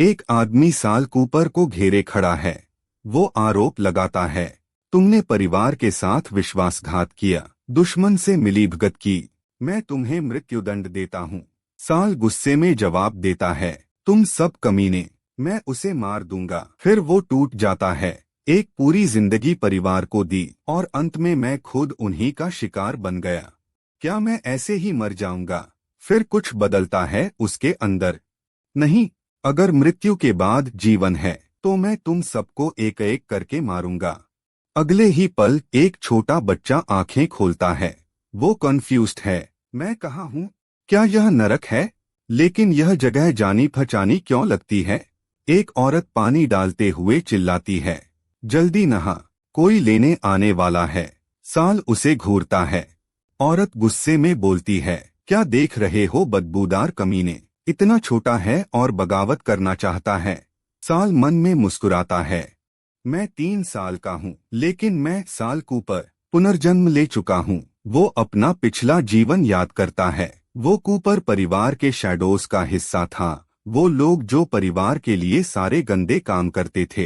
एक आदमी साल कूपर को घेरे खड़ा है। वो आरोप लगाता है, तुमने परिवार के साथ विश्वासघात किया, दुश्मन से मिलीभगत की, मैं तुम्हें मृत्युदंड देता हूँ। साल गुस्से में जवाब देता है, तुम सब कमीने, मैं उसे मार दूंगा। फिर वो टूट जाता है। एक पूरी जिंदगी परिवार को दी और अंत में मैं खुद उन्हीं का शिकार बन गया। क्या मैं ऐसे ही मर जाऊंगा? फिर कुछ बदलता है उसके अंदर। नहीं, अगर मृत्यु के बाद जीवन है तो मैं तुम सबको एक एक करके मारूंगा। अगले ही पल एक छोटा बच्चा आंखें खोलता है। वो कन्फ्यूज्ड है, मैं कहाँ हूँ? क्या यह नरक है? लेकिन यह जगह जानी पहचानी क्यों लगती है? एक औरत पानी डालते हुए चिल्लाती है, जल्दी नहा, कोई लेने आने वाला है। साल उसे घूरता है। औरत गुस्से में बोलती है, क्या देख रहे हो बदबूदार कमीने, इतना छोटा है और बगावत करना चाहता है। साल मन में मुस्कुराता है, मैं 3 साल का हूँ, लेकिन मैं साल कूपर पुनर्जन्म ले चुका हूँ। वो अपना पिछला जीवन याद करता है। वो कूपर परिवार के शैडोज का हिस्सा था। वो लोग जो परिवार के लिए सारे गंदे काम करते थे,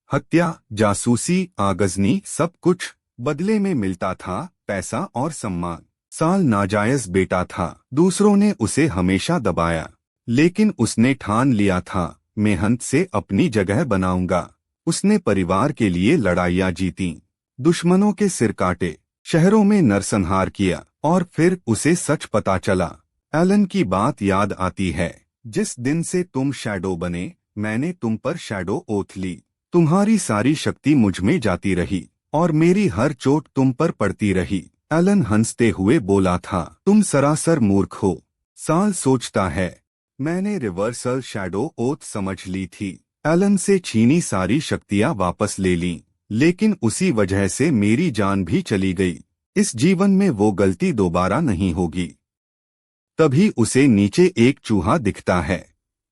हत्या, जासूसी, आगजनी, सब कुछ बदले में मिलता था, पैसा और सम्मान। साल नाजायज बेटा था। दूसरों ने उसे हमेशा दबाया, लेकिन उसने ठान लिया था, मेहनत से अपनी जगह बनाऊंगा। उसने परिवार के लिए लड़ाइयाँ जीती, दुश्मनों के सिर काटे, शहरों में नरसंहार किया, और फिर उसे सच पता चला। एलन की बात याद आती है, जिस दिन से तुम शैडो बने, मैंने तुम पर शैडो ओथ ली। तुम्हारी सारी शक्ति मुझ में जाती रही और मेरी हर चोट तुम पर पड़ती रही। एलन हंसते हुए बोला था, तुम सरासर मूर्ख हो। साल सोचता है, मैंने रिवर्सल शैडो ओथ समझ ली थी। एलन से छीनी सारी शक्तियां वापस ले लीं, लेकिन उसी वजह से मेरी जान भी चली गई। इस जीवन में वो गलती दोबारा नहीं होगी। तभी उसे नीचे एक चूहा दिखता है।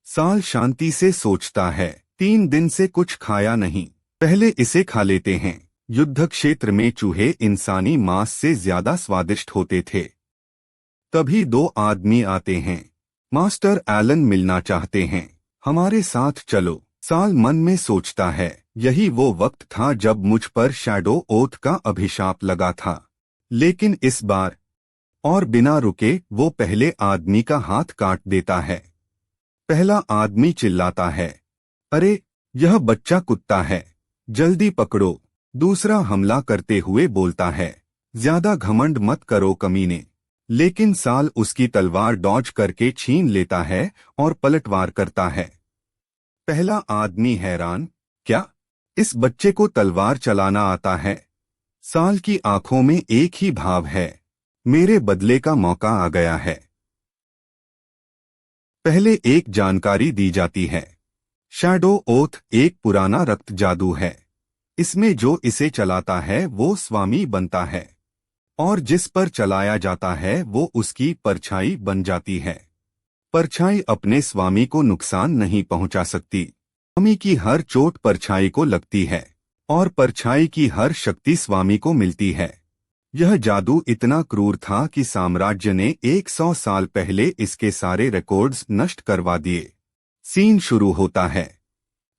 साल शांति से सोचता है, 3 दिन से कुछ खाया नहीं, पहले इसे खा लेते हैं। युद्ध क्षेत्र में चूहे इंसानी मांस से ज्यादा स्वादिष्ट होते थे। तभी 2 आदमी आते हैं। मास्टर एलन मिलना चाहते हैं, हमारे साथ चलो। साल मन में सोचता है, यही वो वक्त था जब मुझ पर शैडो ओथ का अभिशाप लगा था। लेकिन इस बार और बिना रुके वो पहले आदमी का हाथ काट देता है। पहला आदमी चिल्लाता है, अरे यह बच्चा कुत्ता है, जल्दी पकड़ो। दूसरा हमला करते हुए बोलता है, ज्यादा घमंड मत करो कमीने। लेकिन साल उसकी तलवार डॉज करके छीन लेता है और पलटवार करता है। पहला आदमी हैरान, क्या इस बच्चे को तलवार चलाना आता है? साल की आंखों में एक ही भाव है, मेरे बदले का मौका आ गया है। पहले एक जानकारी दी जाती है, शैडो ओथ एक पुराना रक्त जादू है। इसमें जो इसे चलाता है वो स्वामी बनता है, और जिस पर चलाया जाता है वो उसकी परछाई बन जाती है। परछाई अपने स्वामी को नुकसान नहीं पहुंचा सकती। स्वामी की हर चोट परछाई को लगती है, और परछाई की हर शक्ति स्वामी को मिलती है। यह जादू इतना क्रूर था कि साम्राज्य ने 100 साल पहले इसके सारे रिकॉर्ड्स नष्ट करवा दिए। सीन शुरू होता है।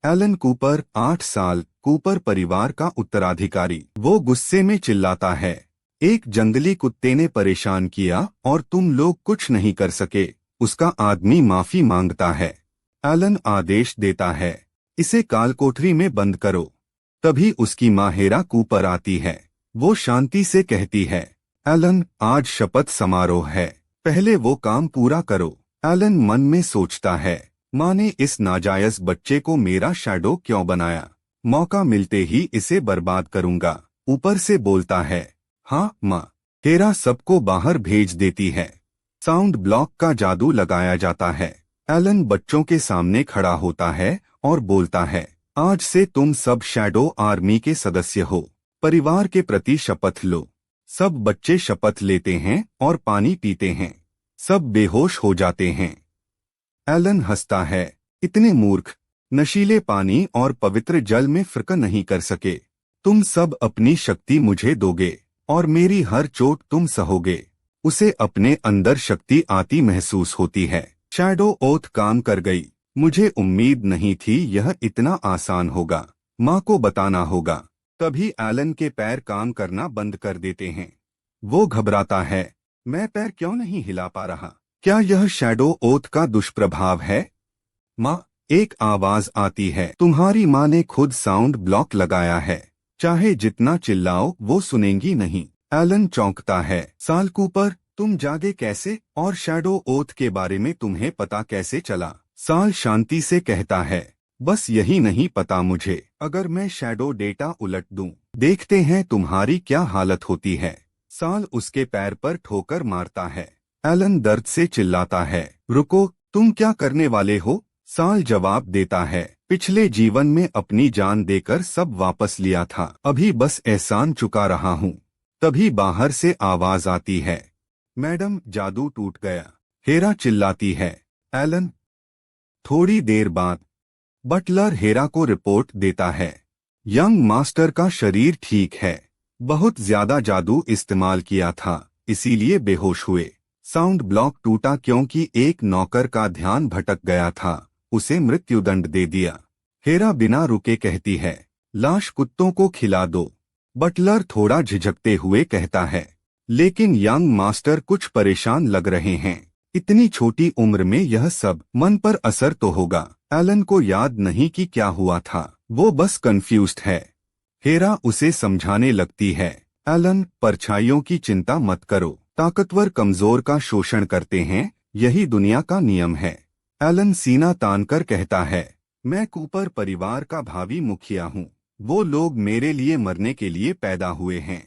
एलन कूपर 8 साल, कूपर परिवार का उत्तराधिकारी। वो गुस्से में चिल्लाता है, एक जंगली कुत्ते ने परेशान किया और तुम लोग कुछ नहीं कर सके। उसका आदमी माफी मांगता है। एलन आदेश देता है, इसे कालकोठरी में बंद करो। तभी उसकी माँ हेरा कूपर आती है। वो शांति से कहती है, एलन आज शपथ समारोह है, पहले वो काम पूरा करो। एलन मन में सोचता है, माँ ने इस नाजायज बच्चे को मेरा शैडो क्यों बनाया? मौका मिलते ही इसे बर्बाद करूंगा। ऊपर से बोलता है, हाँ माँ। हेरा सबको बाहर भेज देती है। साउंड ब्लॉक का जादू लगाया जाता है। एलन बच्चों के सामने खड़ा होता है और बोलता है, आज से तुम सब शैडो आर्मी के सदस्य हो। परिवार के प्रति शपथ लो। सब बच्चे शपथ लेते हैं और पानी पीते हैं। सब बेहोश हो जाते हैं। एलन हंसता है, इतने मूर्ख, नशीले पानी और पवित्र जल में फर्क नहीं कर सके। तुम सब अपनी शक्ति मुझे दोगे और मेरी हर चोट तुम सहोगे। उसे अपने अंदर शक्ति आती महसूस होती है। शैडो ओथ काम कर गई। मुझे उम्मीद नहीं थी यह इतना आसान होगा। माँ को बताना होगा। तभी एलन के पैर काम करना बंद कर देते हैं। वो घबराता है। मैं पैर क्यों नहीं हिला पा रहा? क्या यह शैडो ओथ का दुष्प्रभाव है? माँ, एक आवाज आती है। तुम्हारी माँ ने खुद साउंड ब्लॉक लगाया है। चाहे जितना चिल्लाओ वो सुनेंगी नहीं। एलन चौंकता है। साल कूपर, तुम जागे कैसे? और शैडो ओथ के बारे में तुम्हें पता कैसे चला? साल शांति से कहता है, बस यही नहीं पता मुझे। अगर मैं शैडो डेटा उलट दूं, देखते हैं तुम्हारी क्या हालत होती है। साल उसके पैर पर ठोकर मारता है। एलन दर्द से चिल्लाता है, रुको, तुम क्या करने वाले हो? साल जवाब देता है, पिछले जीवन में अपनी जान देकर सब वापस लिया था, अभी बस एहसान चुका रहा हूँ। तभी बाहर से आवाज आती है, मैडम, जादू टूट गया। हेरा चिल्लाती है। एलन। थोड़ी देर बाद बटलर हेरा को रिपोर्ट देता है, यंग मास्टर का शरीर ठीक है। बहुत ज्यादा जादू इस्तेमाल किया था, इसीलिए बेहोश हुए। साउंड ब्लॉक टूटा क्योंकि एक नौकर का ध्यान भटक गया था, उसे मृत्युदंड दे दिया। हेरा बिना रुके कहती है, लाश कुत्तों को खिला दो। बटलर थोड़ा झिझकते हुए कहता है, लेकिन यंग मास्टर कुछ परेशान लग रहे हैं। इतनी छोटी उम्र में यह सब, मन पर असर तो होगा। एलन को याद नहीं कि क्या हुआ था, वो बस कंफ्यूज्ड है। हेरा उसे समझाने लगती है, एलन, परछाइयों की चिंता मत करो। ताकतवर कमजोर का शोषण करते हैं, यही दुनिया का नियम है। एलन सीना तानकर कहता है, मैं कूपर परिवार का भावी मुखिया हूँ। वो लोग मेरे लिए मरने के लिए पैदा हुए हैं।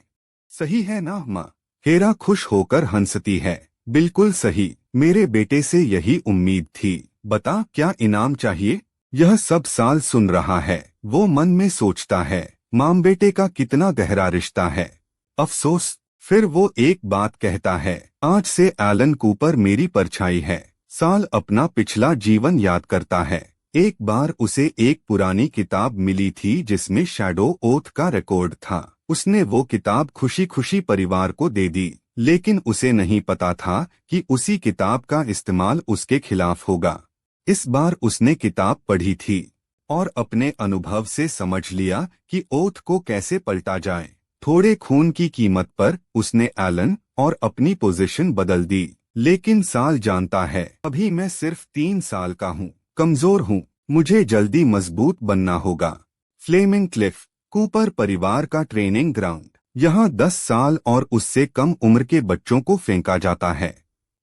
सही है ना माँ? हेरा खुश होकर हंसती है। बिल्कुल सही, मेरे बेटे से यही उम्मीद थी। बता, क्या इनाम चाहिए? यह सब साल सुन रहा है। वो मन में सोचता है, माम बेटे का कितना गहरा रिश्ता है। अफसोस। फिर वो एक बात कहता है, आज से एलन कूपर मेरी परछाई है। साल अपना पिछला जीवन याद करता है। एक बार उसे एक पुरानी किताब मिली थी जिसमें शैडो ओथ का रिकॉर्ड था। उसने वो किताब खुशी खुशी परिवार को दे दी, लेकिन उसे नहीं पता था कि उसी किताब का इस्तेमाल उसके खिलाफ होगा। इस बार उसने किताब पढ़ी थी और अपने अनुभव से समझ लिया कि ओथ को कैसे पलटा जाए। थोड़े खून की कीमत पर उसने एलन और अपनी पोजीशन बदल दी। लेकिन साल जानता है, अभी मैं सिर्फ 3 साल का हूँ, कमजोर हूँ, मुझे जल्दी मजबूत बनना होगा। फ्लेमिंग क्लिफ, कूपर परिवार का ट्रेनिंग ग्राउंड। यहाँ 10 साल और उससे कम उम्र के बच्चों को फेंका जाता है।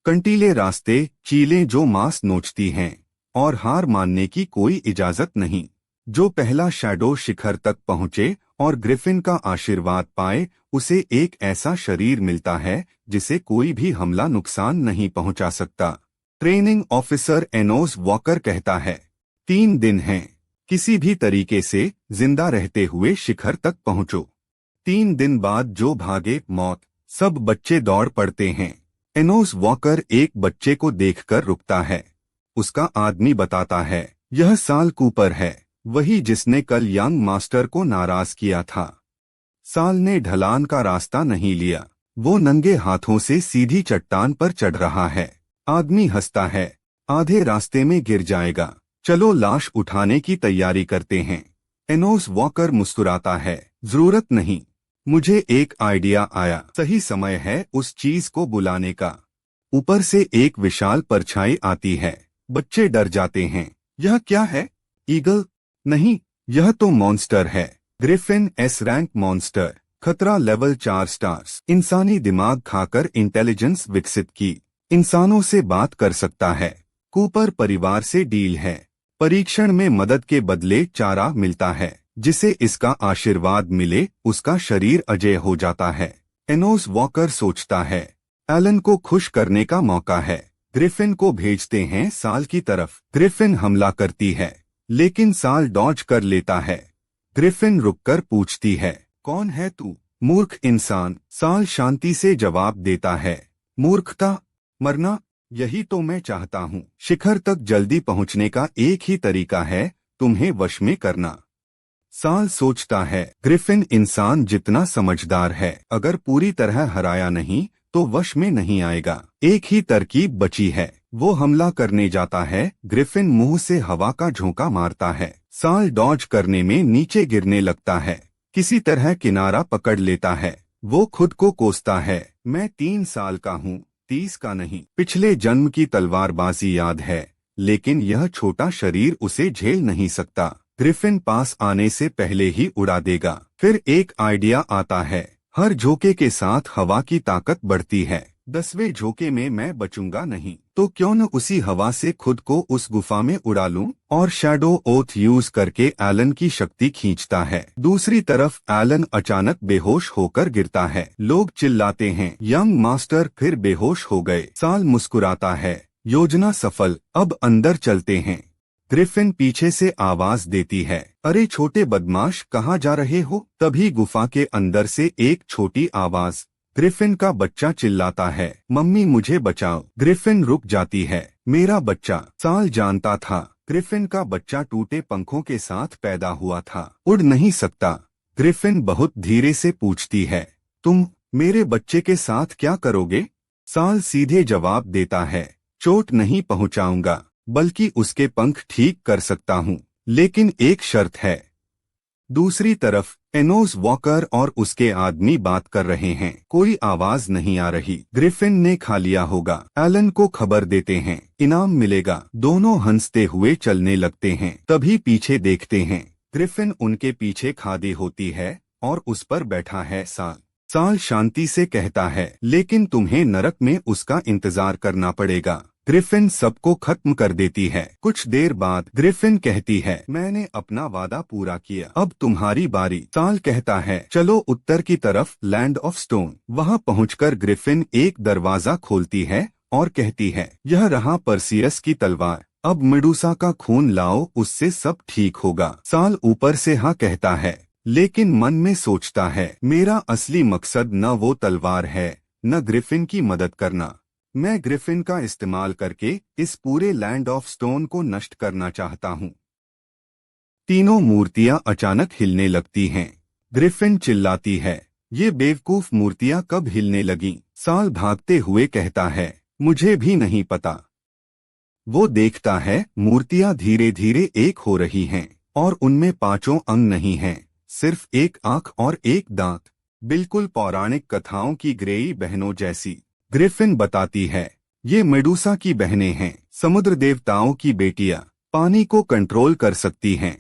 कंटीले रास्ते, चीलें जो मांस नोचती हैं, और हार मानने की कोई इजाजत नहीं। जो पहला शैडो शिखर तक पहुँचे और ग्रिफिन का आशीर्वाद पाए, उसे एक ऐसा शरीर मिलता है जिसे कोई भी हमला नुकसान नहीं पहुंचा सकता। ट्रेनिंग ऑफिसर एनोस वॉकर कहता है, 3 दिन हैं, किसी भी तरीके से जिंदा रहते हुए शिखर तक पहुंचो। 3 दिन बाद जो भागे मौत। सब बच्चे दौड़ पड़ते हैं। एनोस वॉकर एक बच्चे को देखकर रुकता है। उसका आदमी बताता है, यह साल कूपर है, वही जिसने कल यंग मास्टर को नाराज किया था। साल ने ढलान का रास्ता नहीं लिया, वो नंगे हाथों से सीधी चट्टान पर चढ़ रहा है। आदमी हंसता है, आधे रास्ते में गिर जाएगा, चलो लाश उठाने की तैयारी करते हैं। एनोस वॉकर मुस्कुराता है, जरूरत नहीं, मुझे एक आइडिया आया। सही समय है उस चीज को बुलाने का। ऊपर से एक विशाल परछाई आती है। बच्चे डर जाते हैं। यह क्या है? ईगल? नहीं, यह तो मॉन्स्टर है। Griffin, S rank monster. खतरा लेवल 4 स्टार्स। इंसानी दिमाग खाकर इंटेलिजेंस विकसित की। इंसानों से बात कर सकता है। कूपर परिवार से डील है। परीक्षण में मदद के बदले चारा मिलता है। जिसे इसका आशीर्वाद मिले उसका शरीर अजेय हो जाता है। एनोस वॉकर सोचता है, एलन को खुश करने का मौका है। ग्रिफिन को भेजते हैं साल की तरफ। ग्रिफिन हमला करती है, लेकिन साल डॉज कर लेता है। ग्रिफिन रुककर पूछती है, कौन है तू? मूर्ख इंसान। साल शांति से जवाब देता है, मूर्खता? मरना? यही तो मैं चाहता हूँ। शिखर तक जल्दी पहुँचने का एक ही तरीका है, तुम्हें वश में करना। साल सोचता है, ग्रिफिन इंसान जितना समझदार है, अगर पूरी तरह हराया नहीं तो वश में नहीं आएगा। एक ही तरकीब बची है, वो हमला करने जाता है। ग्रिफिन मुंह से हवा का झोंका मारता है। साल डॉज करने में नीचे गिरने लगता है। किसी तरह किनारा पकड़ लेता है। वो खुद को कोसता है, मैं 3 साल का हूँ, 30 का नहीं। पिछले जन्म की तलवारबाजी याद है, लेकिन यह छोटा शरीर उसे झेल नहीं सकता। ग्रिफिन पास आने से पहले ही उड़ा देगा। फिर एक आइडिया आता है, हर झोंके के साथ हवा की ताकत बढ़ती है। 10वें झोंके में मैं बचूंगा नहीं, तो क्यों न उसी हवा से खुद को उस गुफा में उड़ा लूं। और शैडो ओथ यूज करके एलन की शक्ति खींचता है। दूसरी तरफ एलन अचानक बेहोश होकर गिरता है। लोग चिल्लाते हैं, यंग मास्टर फिर बेहोश हो गए। साल मुस्कुराता है, योजना सफल, अब अंदर चलते हैं। ग्रिफिन पीछे से आवाज देती है, अरे छोटे बदमाश, कहाँ जा रहे हो। तभी गुफा के अंदर से एक छोटी आवाज, ग्रिफिन का बच्चा, चिल्लाता है, मम्मी मुझे बचाओ। ग्रिफिन रुक जाती है, मेरा बच्चा। साल जानता था ग्रिफिन का बच्चा टूटे पंखों के साथ पैदा हुआ था, उड़ नहीं सकता। ग्रिफिन बहुत धीरे से पूछती है, तुम मेरे बच्चे के साथ क्या करोगे। साल सीधे जवाब देता है, चोट नहीं पहुंचाऊंगा, बल्कि उसके पंख ठीक कर सकता हूँ, लेकिन एक शर्त है। दूसरी तरफ एनोस वॉकर और उसके आदमी बात कर रहे हैं। कोई आवाज नहीं आ रही। ग्रिफिन ने खा लिया होगा। एलन को खबर देते हैं, इनाम मिलेगा। दोनों हंसते हुए चलने लगते हैं। तभी पीछे देखते हैं, ग्रिफिन उनके पीछे खादी होती है और उस पर बैठा है साल। साल शांति से कहता है, लेकिन तुम्हें नरक में उसका इंतजार करना पड़ेगा। ग्रिफिन सबको खत्म कर देती है। कुछ देर बाद ग्रिफिन कहती है, मैंने अपना वादा पूरा किया, अब तुम्हारी बारी। साल कहता है, चलो उत्तर की तरफ, लैंड ऑफ स्टोन। वहां पहुंचकर ग्रिफिन एक दरवाजा खोलती है और कहती है, यह रहा परसियस की तलवार, अब मेडुसा का खून लाओ, उससे सब ठीक होगा। साल ऊपर से हाँ कहता है, लेकिन मन में सोचता है, मेरा असली मकसद न वो तलवार है, न ग्रिफिन की मदद करना। मैं ग्रिफिन का इस्तेमाल करके इस पूरे लैंड ऑफ स्टोन को नष्ट करना चाहता हूँ। तीनों मूर्तियां अचानक हिलने लगती हैं। ग्रिफिन चिल्लाती है, ये बेवकूफ मूर्तियां कब हिलने लगीं? साल भागते हुए कहता है, मुझे भी नहीं पता। वो देखता है, मूर्तियां धीरे धीरे एक हो रही हैं और उनमें 5 अंग नहीं हैं, सिर्फ एक आंख और एक दांत, बिल्कुल पौराणिक कथाओं की ग्रेई बहनों जैसी। ग्रिफिन बताती है, ये मेडुसा की बहनें हैं, समुद्र देवताओं की बेटियां, पानी को कंट्रोल कर सकती हैं।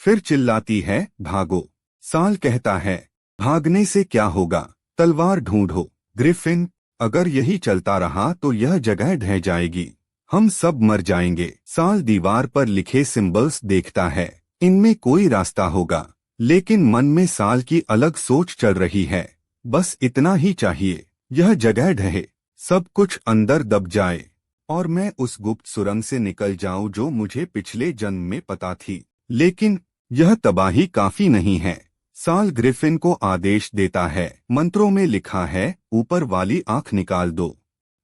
फिर चिल्लाती है, भागो। साल कहता है, भागने से क्या होगा, तलवार ढूंढो। ग्रिफिन, अगर यही चलता रहा तो यह जगह ढह जाएगी, हम सब मर जाएंगे। साल दीवार पर लिखे सिंबल्स देखता है, इनमें कोई रास्ता होगा, लेकिन मन में साल की अलग सोच चल रही है। बस इतना ही चाहिए, यह जगह ढहे, सब कुछ अंदर दब जाए और मैं उस गुप्त सुरंग से निकल जाऊं जो मुझे पिछले जन्म में पता थी। लेकिन यह तबाही काफी नहीं है। साल ग्रिफिन को आदेश देता है, मंत्रों में लिखा है, ऊपर वाली आंख निकाल दो।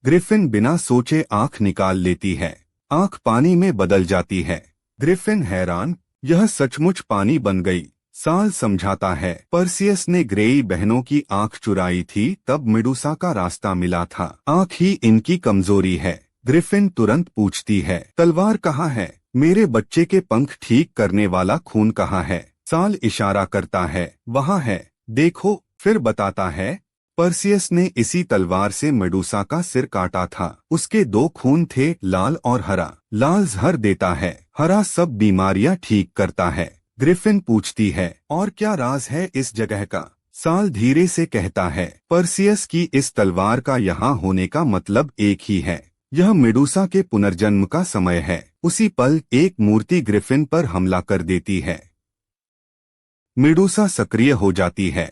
ग्रिफिन बिना सोचे आंख निकाल लेती है। आंख पानी में बदल जाती है। ग्रिफिन हैरान, यह सचमुच पानी बन गई। साल समझाता है, परसियस ने ग्रेई बहनों की आंख चुराई थी, तब मेडुसा का रास्ता मिला था। आंख ही इनकी कमजोरी है। ग्रिफिन तुरंत पूछती है, तलवार कहाँ है? मेरे बच्चे के पंख ठीक करने वाला खून कहाँ है? साल इशारा करता है, वहाँ है, देखो। फिर बताता है, परसियस ने इसी तलवार से मेडुसा का सिर काटा था। उसके 2 खून थे, लाल और हरा। लाल जहर देता है, हरा सब बीमारियां ठीक करता है। ग्रिफिन पूछती है, और क्या राज है इस जगह का? साल धीरे से कहता है, परसियस की इस तलवार का यहाँ होने का मतलब एक ही है, यह मेडुसा के पुनर्जन्म का समय है। उसी पल एक मूर्ति ग्रिफिन पर हमला कर देती है। मेडुसा सक्रिय हो जाती है।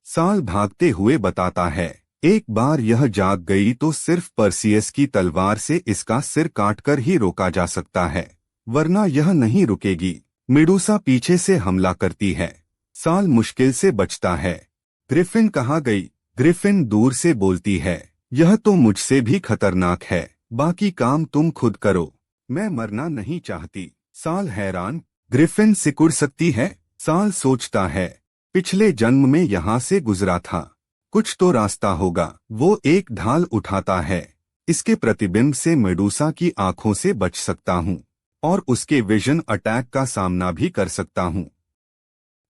साल भागते हुए बताता है, एक बार यह जाग गई तो सिर्फ परसियस की तलवार से इसका सिर काटकर ही रोका जा सकता है, वरना यह नहीं रुकेगी। मेडुसा पीछे से हमला करती है। साल मुश्किल से बचता है। ग्रिफिन कहाँ गई? ग्रिफिन दूर से बोलती है, यह तो मुझसे भी खतरनाक है, बाकी काम तुम खुद करो, मैं मरना नहीं चाहती। साल हैरान, ग्रिफिन सिकुड़ सकती है? साल सोचता है, पिछले जन्म में यहाँ से गुजरा था, कुछ तो रास्ता होगा। वो एक ढाल उठाता है, इसके प्रतिबिंब से मेडूसा की आंखों से बच सकता हूँ और उसके विजन अटैक का सामना भी कर सकता हूँ।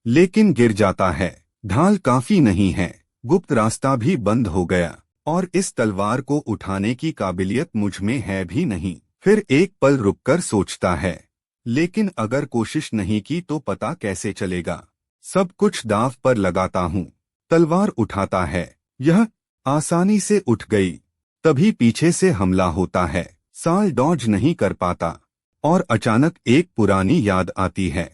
लेकिन गिर जाता है। ढाल काफी नहीं है, गुप्त रास्ता भी बंद हो गया और इस तलवार को उठाने की काबिलियत मुझ में है भी नहीं। फिर एक पल रुककर सोचता है, लेकिन अगर कोशिश नहीं की तो पता कैसे चलेगा। सब कुछ दांव पर लगाता हूँ। तलवार उठाता है, यह आसानी से उठ गई। तभी पीछे से हमला होता है। साल डॉज नहीं कर पाता और अचानक एक पुरानी याद आती है।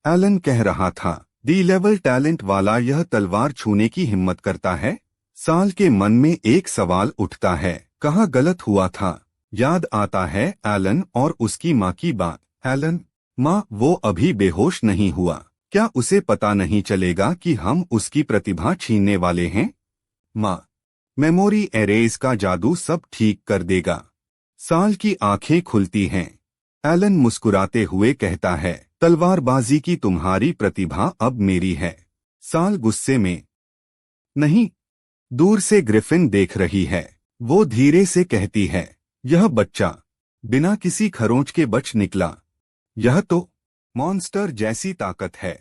एलन कह रहा था, डी लेवल टैलेंट वाला यह तलवार छूने की हिम्मत करता है। साल के मन में एक सवाल उठता है, कहाँ गलत हुआ था। याद आता है एलन और उसकी माँ की बात। एलन, माँ, वो अभी बेहोश नहीं हुआ, क्या उसे पता नहीं चलेगा कि हम उसकी प्रतिभा छीनने वाले हैं। माँ, मेमोरी एरेज का जादू सब ठीक कर देगा। साल की आंखें खुलती हैं। एलन मुस्कुराते हुए कहता है, तलवारबाजी की तुम्हारी प्रतिभा अब मेरी है। साल गुस्से में, नहीं। दूर से ग्रिफिन देख रही है। वो धीरे से कहती है, यह बच्चा बिना किसी खरोंच के बच निकला। यह तो मॉन्स्टर जैसी ताकत है।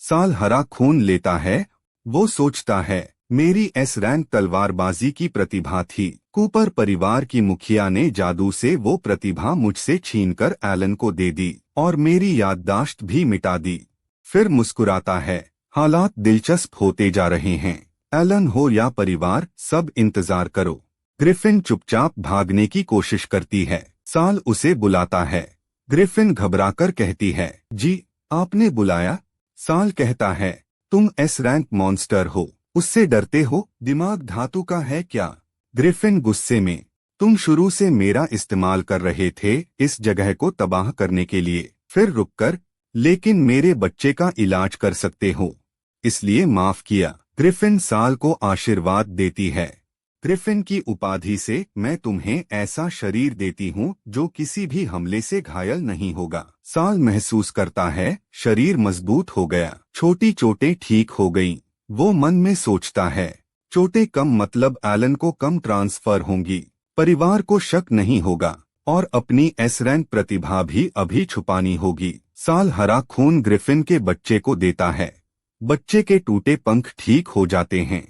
साल हरा खून लेता है। वो सोचता है, मेरी एस रैंक तलवारबाजी की प्रतिभा थी। कूपर परिवार की मुखिया ने जादू से वो प्रतिभा मुझसे छीनकर एलन को दे दी और मेरी याददाश्त भी मिटा दी। फिर मुस्कुराता है, हालात दिलचस्प होते जा रहे हैं। एलन हो या परिवार, सब इंतजार करो। ग्रिफिन चुपचाप भागने की कोशिश करती है। साल उसे बुलाता है। ग्रिफिन घबराकर कहती है, जी, आपने बुलाया। साल कहता है, तुम एस रैंक मॉन्स्टर हो, उससे डरते हो। दिमाग धातु का है क्या। ग्रिफिन गुस्से में, तुम शुरू से मेरा इस्तेमाल कर रहे थे इस जगह को तबाह करने के लिए। फिर रुककर, लेकिन मेरे बच्चे का इलाज कर सकते हो, इसलिए माफ किया। ग्रिफिन साल को आशीर्वाद देती है। ग्रिफिन की उपाधि से मैं तुम्हें ऐसा शरीर देती हूँ जो किसी भी हमले से घायल नहीं होगा। साल महसूस करता है, शरीर मजबूत हो गया, छोटी चोटें ठीक हो गईं। वो मन में सोचता है, चोटें कम मतलब एलन को कम ट्रांसफर होंगी, परिवार को शक नहीं होगा और अपनी एस रैंक प्रतिभा भी अभी छुपानी होगी। साल हरा खून ग्रिफिन के बच्चे को देता है। बच्चे के टूटे पंख ठीक हो जाते हैं।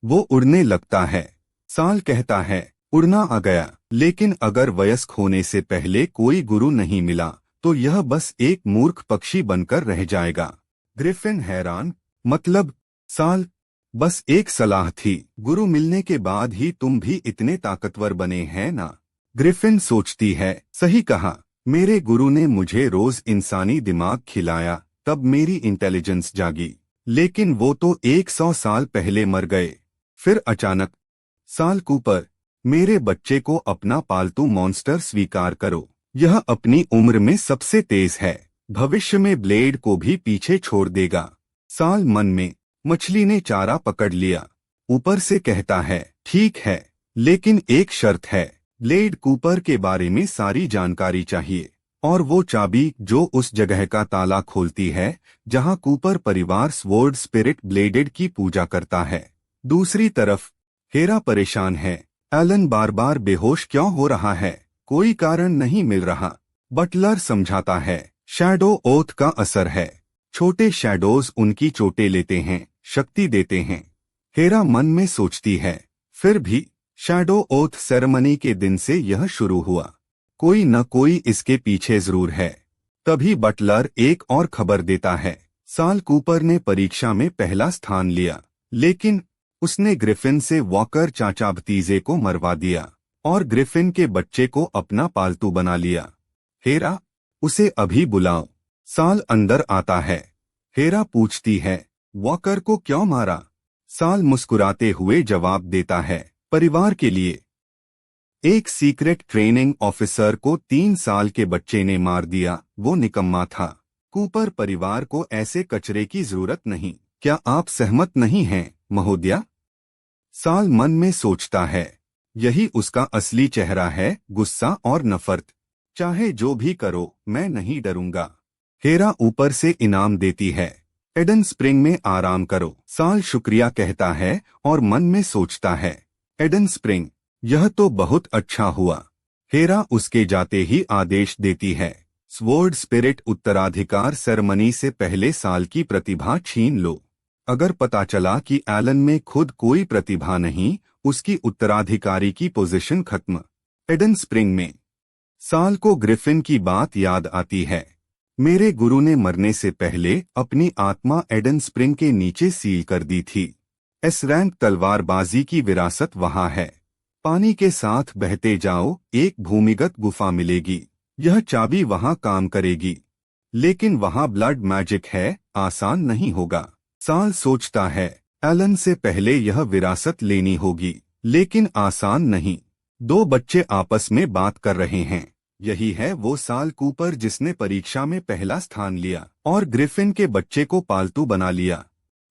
वो उड़ने लगता है। साल कहता है, उड़ना आ गया, लेकिन अगर वयस्क होने से पहले कोई गुरु नहीं मिला तो यह बस एक मूर्ख पक्षी बनकर रह जाएगा। ग्रिफिन हैरान, मतलब। साल, बस एक सलाह थी, गुरु मिलने के बाद ही तुम भी इतने ताकतवर बने हैं ना। ग्रिफिन सोचती है, सही कहा, मेरे गुरु ने मुझे रोज इंसानी दिमाग खिलाया, तब मेरी इंटेलिजेंस जागी, लेकिन वो तो 100 साल पहले मर गए। फिर अचानक, साल कूपर, मेरे बच्चे को अपना पालतू मॉन्स्टर स्वीकार करो। यह अपनी उम्र में सबसे तेज है, भविष्य में ब्लेड को भी पीछे छोड़ देगा। साल मन में, मछली ने चारा पकड़ लिया। ऊपर से कहता है, ठीक है, लेकिन एक शर्त है, ब्लेड कूपर के बारे में सारी जानकारी चाहिए और वो चाबी जो उस जगह का ताला खोलती है जहां कूपर परिवार स्वॉर्ड स्पिरिट ब्लेडेड की पूजा करता है। दूसरी तरफ हेरा परेशान है। एलन बार बार बेहोश क्यों हो रहा है, कोई कारण नहीं मिल रहा। बटलर समझाता है, शैडो ओथ का असर है, छोटे शैडोज उनकी चोटें लेते हैं, शक्ति देते हैं। हेरा मन में सोचती है, फिर भी शैडो ओथ सेरेमनी के दिन से यह शुरू हुआ, कोई न कोई इसके पीछे जरूर है। तभी बटलर एक और खबर देता है, साल कूपर ने परीक्षा में पहला स्थान लिया, लेकिन उसने ग्रिफिन से वॉकर चाचा भतीजे को मरवा दिया और ग्रिफिन के बच्चे को अपना पालतू बना लिया। हेरा, उसे अभी बुलाओ। साल अंदर आता है। हेरा पूछती है, वॉकर को क्यों मारा। साल मुस्कुराते हुए जवाब देता है, परिवार के लिए। एक सीक्रेट ट्रेनिंग ऑफिसर को 3 साल के बच्चे ने मार दिया, वो निकम्मा था। कूपर परिवार को ऐसे कचरे की जरूरत नहीं। क्या आप सहमत नहीं हैं, महोदया। साल मन में सोचता है, यही उसका असली चेहरा है, गुस्सा और नफरत। चाहे जो भी करो, मैं नहीं डरूंगा। हेरा ऊपर से इनाम देती है, एडन स्प्रिंग में आराम करो। साल शुक्रिया कहता है और मन में सोचता है, एडन स्प्रिंग, यह तो बहुत अच्छा हुआ। हेरा उसके जाते ही आदेश देती है, स्वॉर्ड स्पिरिट उत्तराधिकार सेरेमनी से पहले साल की प्रतिभा छीन लो। अगर पता चला कि एलन में खुद कोई प्रतिभा नहीं, उसकी उत्तराधिकारी की पोजीशन खत्म। एडन स्प्रिंग में साल को ग्रिफिन की बात याद आती है। मेरे गुरु ने मरने से पहले अपनी आत्मा एडन स्प्रिंग के नीचे सील कर दी थी। एस रैंक तलवारबाजी की विरासत वहां है। पानी के साथ बहते जाओ, एक भूमिगत गुफा मिलेगी। यह चाबी वहां काम करेगी, लेकिन वहां ब्लड मैजिक है, आसान नहीं होगा। साल सोचता है, एलन से पहले यह विरासत लेनी होगी, लेकिन आसान नहीं। दो बच्चे आपस में बात कर रहे हैं। यही है वो साल कूपर जिसने परीक्षा में पहला स्थान लिया और ग्रिफिन के बच्चे को पालतू बना लिया।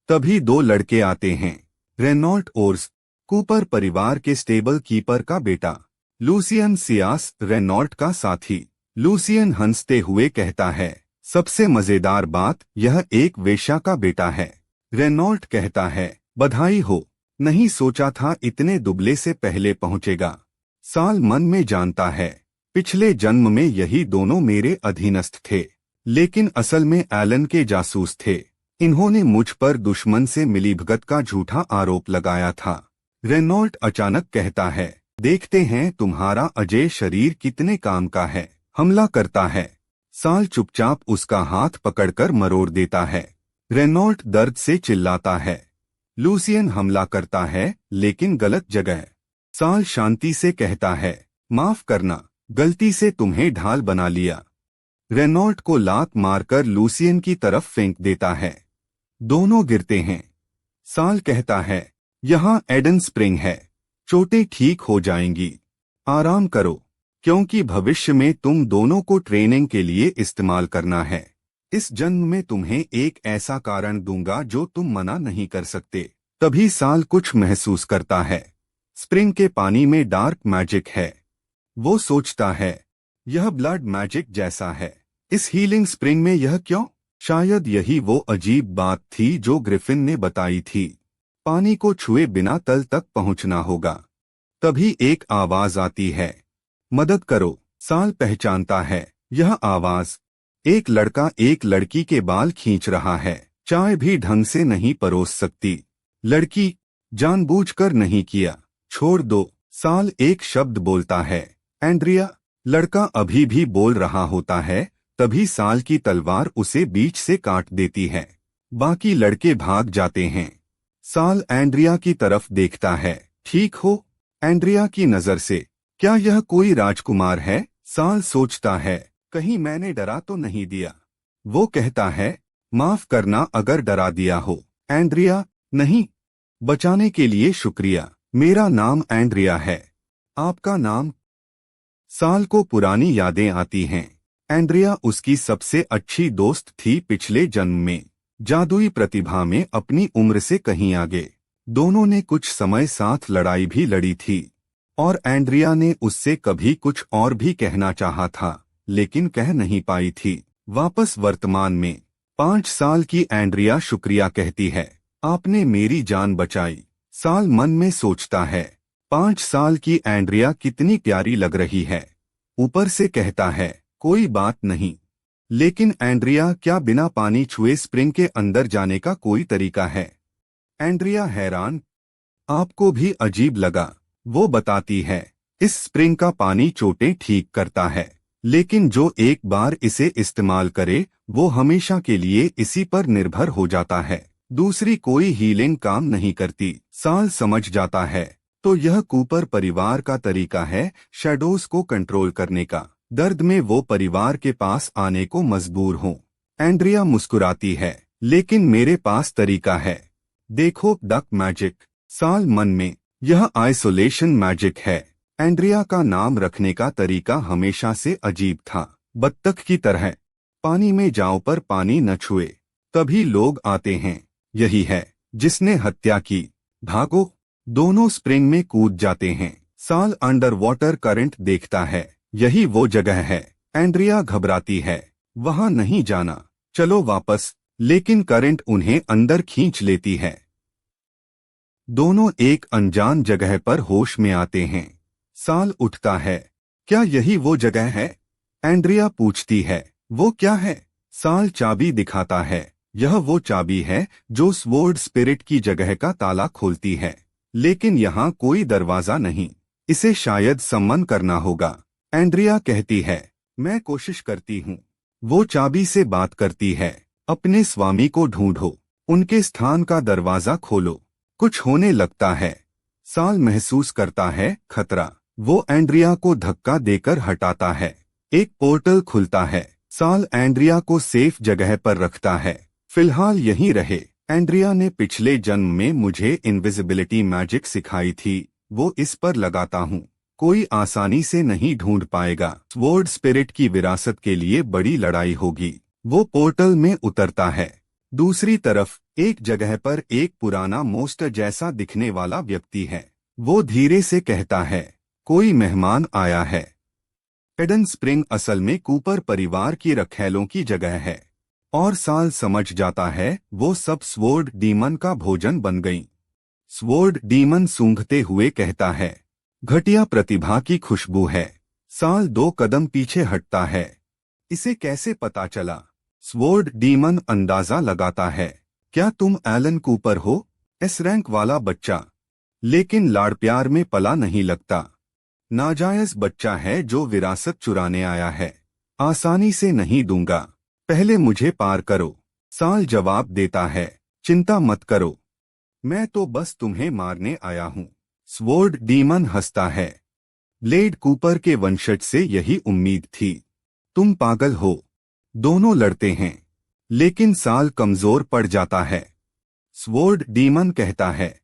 तभी दो लड़के आते हैं, रेनॉल्ट ओर्स, कूपर परिवार के स्टेबल कीपर का बेटा। लूसियन सियास, रेनॉल्ट का साथी। लूसियन हंसते हुए कहता है, सबसे मजेदार बात, यह एक वेश्या का बेटा है। रेनॉल्ट कहता है, बधाई हो, नहीं सोचा था इतने दुबले से पहले पहुंचेगा। साल मन में जानता है, पिछले जन्म में यही दोनों मेरे अधीनस्थ थे, लेकिन असल में एलन के जासूस थे। इन्होंने मुझ पर दुश्मन से मिलीभगत का झूठा आरोप लगाया था। रेनॉल्ट अचानक कहता है, देखते हैं तुम्हारा अजय शरीर कितने काम का है। हमला करता है। साल चुपचाप उसका हाथ पकड़कर मरोड़ देता है। रेनॉल्ट दर्द से चिल्लाता है। लूसियन हमला करता है, लेकिन गलत जगह। साल शांति से कहता है, माफ करना, गलती से तुम्हें ढाल बना लिया। रेनॉल्ट को लात मारकर लूसियन की तरफ फेंक देता है। दोनों गिरते हैं। साल कहता है, यहाँ एडन स्प्रिंग है, चोटें ठीक हो जाएंगी, आराम करो, क्योंकि भविष्य में तुम दोनों को ट्रेनिंग के लिए इस्तेमाल करना है। इस जन्म में तुम्हें एक ऐसा कारण दूंगा जो तुम मना नहीं कर सकते। तभी साल कुछ महसूस करता है। स्प्रिंग के पानी में डार्क मैजिक है। वो सोचता है, यह ब्लड मैजिक जैसा है। इस हीलिंग स्प्रिंग में यह क्यों? शायद यही वो अजीब बात थी जो ग्रिफिन ने बताई थी। पानी को छुए बिना तल तक पहुंचना होगा। तभी एक आवाज आती है, मदद करो। साल पहचानता है, यह आवाज एक लड़का एक लड़की के बाल खींच रहा है। चाय भी ढंग से नहीं परोस सकती। लड़की, जानबूझकर नहीं किया, छोड़ दो। साल एक शब्द बोलता है, एंड्रिया। लड़का अभी भी बोल रहा होता है, तभी साल की तलवार उसे बीच से काट देती है। बाकी लड़के भाग जाते हैं। साल एंड्रिया की तरफ देखता है। ठीक हो? एंड्रिया की नजर से, क्या यह कोई राजकुमार है? साल सोचता है, कहीं मैंने डरा तो नहीं दिया। वो कहता है, माफ करना अगर डरा दिया हो। एंड्रिया, नहीं, बचाने के लिए शुक्रिया। मेरा नाम एंड्रिया है। आपका नाम? साल को पुरानी यादें आती हैं। एंड्रिया उसकी सबसे अच्छी दोस्त थी पिछले जन्म में। जादुई प्रतिभा में अपनी उम्र से कहीं आगे। दोनों ने कुछ समय साथ लड़ाई भी लड़ी थी और एंड्रिया ने उससे कभी कुछ और भी कहना चाहा था, लेकिन कह नहीं पाई थी। वापस वर्तमान में 5 साल की एंड्रिया शुक्रिया कहती है, आपने मेरी जान बचाई। साल मन में सोचता है, 5 साल की एंड्रिया कितनी प्यारी लग रही है। ऊपर से कहता है, कोई बात नहीं। लेकिन एंड्रिया, क्या बिना पानी छुए स्प्रिंग के अंदर जाने का कोई तरीका है? एंड्रिया हैरान, आपको भी अजीब लगा? वो बताती है, इस स्प्रिंग का पानी चोटें ठीक करता है, लेकिन जो एक बार इसे इस्तेमाल करे वो हमेशा के लिए इसी पर निर्भर हो जाता है। दूसरी कोई हीलिंग काम नहीं करती। साल समझ जाता है, तो यह कूपर परिवार का तरीका है शैडोज को कंट्रोल करने का। दर्द में वो परिवार के पास आने को मजबूर हों। एंड्रिया मुस्कुराती है, लेकिन मेरे पास तरीका है। देखो, डक मैजिक। साल मन में, यह आइसोलेशन मैजिक है। एंड्रिया का नाम रखने का तरीका हमेशा से अजीब था। बत्तख की तरह, पानी में जाओ पर पानी न छुए। तभी लोग आते हैं। यही है जिसने हत्या की। भागो। दोनों स्प्रिंग में कूद जाते हैं। साल अंडर वाटर करंट देखता है। यही वो जगह है। एंड्रिया घबराती है, वहां नहीं जाना, चलो वापस। लेकिन करंट उन्हें अंदर खींच लेती है। दोनों एक अनजान जगह पर होश में आते हैं। साल उठता है। क्या यही वो जगह है? एंड्रिया पूछती है। वो क्या है? साल चाबी दिखाता है। यह वो चाबी है जो स्वॉर्ड स्पिरिट की जगह का ताला खोलती है। लेकिन यहाँ कोई दरवाजा नहीं। इसे शायद सम्मन करना होगा। एंड्रिया कहती है। मैं कोशिश करती हूँ। वो चाबी से बात करती है। अपने स्वामी को ढूंढो। उनके स्थान का दरवाजा खोलो। कुछ होने लगता है। साल महसूस करता है खतरा। वो एंड्रिया को धक्का देकर हटाता है। एक पोर्टल खुलता है। साल एंड्रिया को सेफ जगह पर रखता है। फिलहाल यहीं रहे। एंड्रिया ने पिछले जन्म में मुझे इनविजिबिलिटी मैजिक सिखाई थी, वो इस पर लगाता हूँ। कोई आसानी से नहीं ढूंढ पाएगा। स्वॉर्ड स्पिरिट की विरासत के लिए बड़ी लड़ाई होगी। वो पोर्टल में उतरता है। दूसरी तरफ एक जगह पर एक पुराना मोस्टर जैसा दिखने वाला व्यक्ति है। वो धीरे से कहता है, कोई मेहमान आया है। एडन स्प्रिंग असल में कूपर परिवार की रखैलों की जगह है। और साल समझ जाता है वो सब स्वॉर्ड डीमन का भोजन बन गई। स्वॉर्ड डीमन सूंघते हुए कहता है, घटिया प्रतिभा की खुशबू है। साल 2 कदम पीछे हटता है। इसे कैसे पता चला? स्वॉर्ड डीमन अंदाजा लगाता है। क्या तुम एलन कूपर हो? एस रैंक वाला बच्चा, लेकिन लाड़ प्यार में पला नहीं लगता। नाजायज बच्चा है जो विरासत चुराने आया है। आसानी से नहीं दूंगा। पहले मुझे पार करो। साल जवाब देता है, चिंता मत करो, मैं तो बस तुम्हें मारने आया हूँ। स्वॉर्ड डीमन हंसता है। ब्लेड कूपर के वंशज से यही उम्मीद थी। तुम पागल हो। दोनों लड़ते हैं, लेकिन साल कमजोर पड़ जाता है। स्वॉर्ड डीमन कहता है,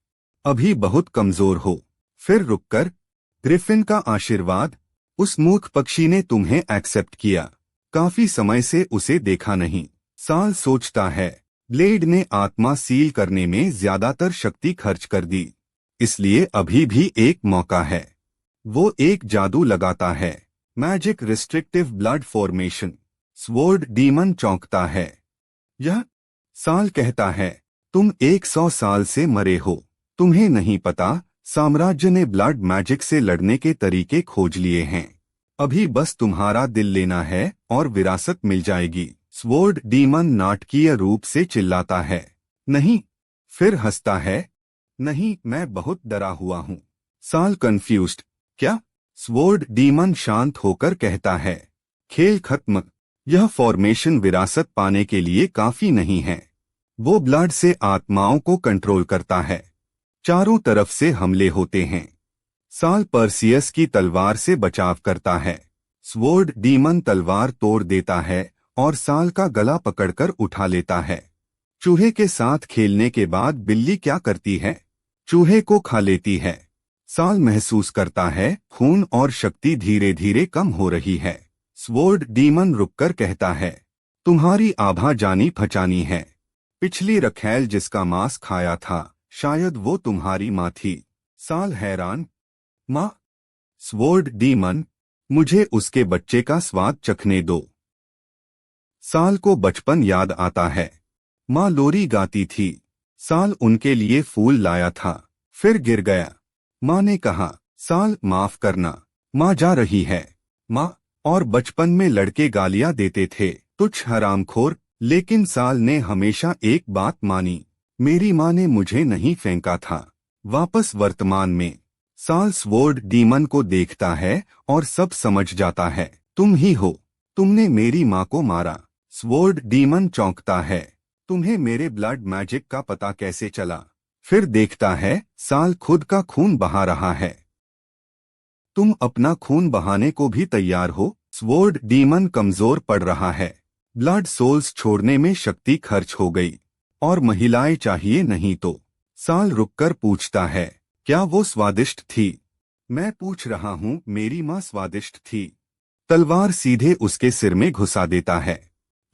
अभी बहुत कमजोर हो। फिर रुककर, ग्रिफिन का आशीर्वाद। उस मूर्ख पक्षी ने तुम्हें एक्सेप्ट किया। काफी समय से उसे देखा नहीं। साल सोचता है, ब्लेड ने आत्मा सील करने में ज्यादातर शक्ति खर्च कर दी, इसलिए अभी भी एक मौका है। वो एक जादू लगाता है, magic restrictive blood formation. Sword demon चौंकता है। यह? साल कहता है, तुम 100 साल से मरे हो। तुम्हें नहीं पता, साम्राज्य ने ब्लड मैजिक से लड़ने के तरीके खोज लिए हैं। अभी बस तुम्हारा दिल लेना है और विरासत मिल जाएगी। स्वॉर्ड डीमन नाटकीय रूप से चिल्लाता है, नहीं। फिर हंसता है, नहीं, मैं बहुत डरा हुआ हूँ। साल कंफ्यूज्ड, क्या? स्वॉर्ड डीमन शांत होकर कहता है, खेल खत्म। यह फॉर्मेशन विरासत पाने के लिए काफी नहीं है। वो ब्लड से आत्माओं को कंट्रोल करता है। चारों तरफ से हमले होते हैं। साल पर्सियस की तलवार से बचाव करता है। स्वॉर्ड डीमन तलवार तोड़ देता है और साल का गला पकड़कर उठा लेता है। चूहे के साथ खेलने के बाद बिल्ली क्या करती है? चूहे को खा लेती है। साल महसूस करता है खून और शक्ति धीरे धीरे कम हो रही है। स्वॉर्ड डीमन रुककर कहता है, तुम्हारी आभा जानी पहचानी है। पिछली रखैल जिसका मांस खाया था, शायद वो तुम्हारी माँ थी। साल हैरान, माँ? स्वॉर्ड डीमन, मुझे उसके बच्चे का स्वाद चखने दो। साल को बचपन याद आता है। माँ लोरी गाती थी। साल उनके लिए फूल लाया था, फिर गिर गया। माँ ने कहा, साल माफ करना, माँ जा रही है। माँ? और बचपन में लड़के गालियां देते थे, तुच्छ हरामखोर। लेकिन साल ने हमेशा एक बात मानी, मेरी माँ ने मुझे नहीं फेंका था। वापस वर्तमान में, साल स्वॉर्ड डीमन को देखता है और सब समझ जाता है। तुम ही हो, तुमने मेरी माँ को मारा। स्वॉर्ड डीमन चौंकता है, तुम्हें मेरे ब्लड मैजिक का पता कैसे चला? फिर देखता है साल खुद का खून बहा रहा है। तुम अपना खून बहाने को भी तैयार हो? स्वॉर्ड डीमन कमजोर पड़ रहा है। ब्लड सोल्स छोड़ने में शक्ति खर्च हो गई, और महिलाएं चाहिए नहीं तो। साल रुककर पूछता है, क्या वो स्वादिष्ट थी? मैं पूछ रहा हूँ, मेरी माँ स्वादिष्ट थी। तलवार सीधे उसके सिर में घुसा देता है।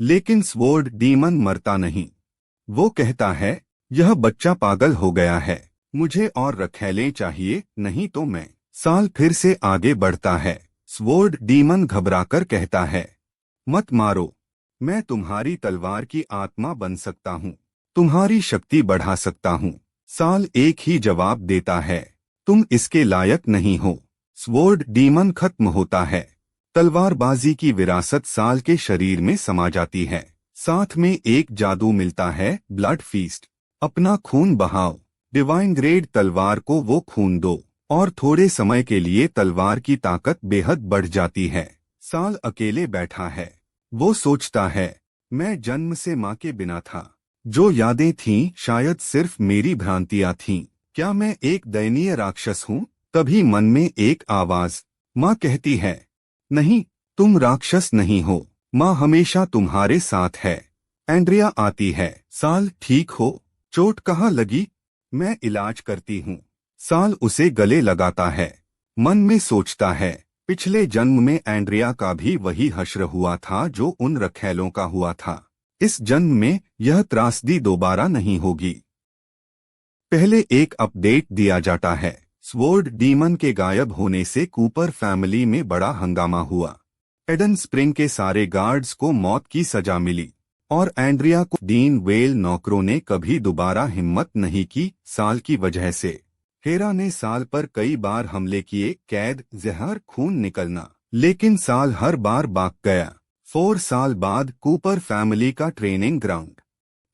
लेकिन स्वॉर्ड डीमन मरता नहीं। वो कहता है, यह बच्चा पागल हो गया है। मुझे और रखैलें चाहिए, नहीं तो मैं। साल फिर से आगे बढ़ता है। स्वॉर्ड डीमन घबराकर कहता है, मत मारो, मैं तुम्हारी तलवार की आत्मा बन सकता हूँ, तुम्हारी शक्ति बढ़ा सकता हूँ। साल एक ही जवाब देता है, तुम इसके लायक नहीं हो। स्वॉर्ड डीमन खत्म होता है। तलवारबाजी की विरासत साल के शरीर में समा जाती है। साथ में एक जादू मिलता है, ब्लड फीस्ट। अपना खून बहाओ। डिवाइन ग्रेड तलवार को वो खून दो और थोड़े समय के लिए तलवार की ताकत बेहद बढ़ जाती है। साल अकेले बैठा है। वो सोचता है, मैं जन्म से माँ के बिना था। जो यादें थीं शायद सिर्फ मेरी भ्रांतियां थीं। क्या मैं एक दयनीय राक्षस हूँ? तभी मन में एक आवाज, माँ कहती है, नहीं, तुम राक्षस नहीं हो, माँ हमेशा तुम्हारे साथ है। एंड्रिया आती है। साल, ठीक हो? चोट कहाँ लगी? मैं इलाज करती हूँ। साल उसे गले लगाता है। मन में सोचता है, पिछले जन्म में एंड्रिया का भी वही हश्र हुआ था जो उन रखैलों का हुआ था। इस जन्म में यह त्रासदी दोबारा नहीं होगी। पहले एक अपडेट दिया जाता है। स्वॉर्ड डीमन के गायब होने से कूपर फैमिली में बड़ा हंगामा हुआ। एडन स्प्रिंग के सारे गार्ड्स को मौत की सजा मिली और एंड्रिया को डीन वेल नौकरों ने कभी दोबारा हिम्मत नहीं की, साल की वजह से। हेरा ने साल पर कई बार हमले किए, कैद, जहर, खून निकलना, लेकिन साल हर बार भाग गया। 4 साल बाद कूपर फैमिली का ट्रेनिंग ग्राउंड।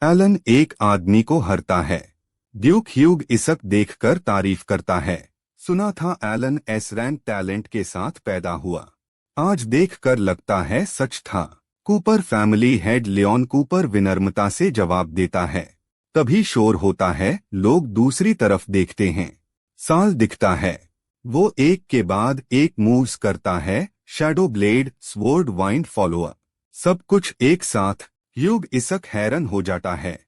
एलन एक आदमी को हरता है। ड्यूक ह्यूग इसक देखकर तारीफ करता है। सुना था एलन एस रैंक टैलेंट के साथ पैदा हुआ। आज देखकर लगता है सच था। Cooper family head Leon Cooper विनम्रता से जवाब देता है। तभी शोर होता है, लोग दूसरी तरफ देखते हैं। साल दिखता है। वो एक के बाद एक मूव्स करता है, shadow blade, sword, wind follower, सब कुछ एक साथ। ह्यूग इसक हैरान हो जाता है।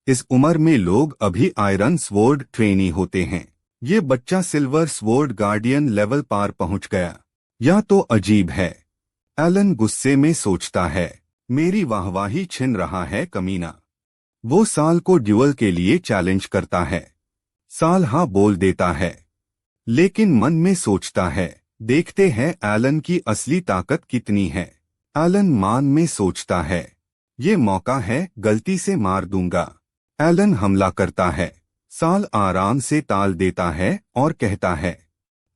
इस उम्र में लोग अभी आयरन स्वॉर्ड ट्रेनी होते हैं। ये बच्चा सिल्वर स्वॉर्ड गार्डियन लेवल पार पहुंच गया। यह तो अजीब है। एलन गुस्से में सोचता है, मेरी वाहवाही छिन रहा है कमीना। वो साल को ड्यूअल के लिए चैलेंज करता है। साल हाँ बोल देता है, लेकिन मन में सोचता है, देखते हैं एलन की असली ताकत कितनी है। एलन मान में सोचता है, ये मौका है, गलती से मार दूंगा। एलन हमला करता है। साल आराम से ताल देता है और कहता है,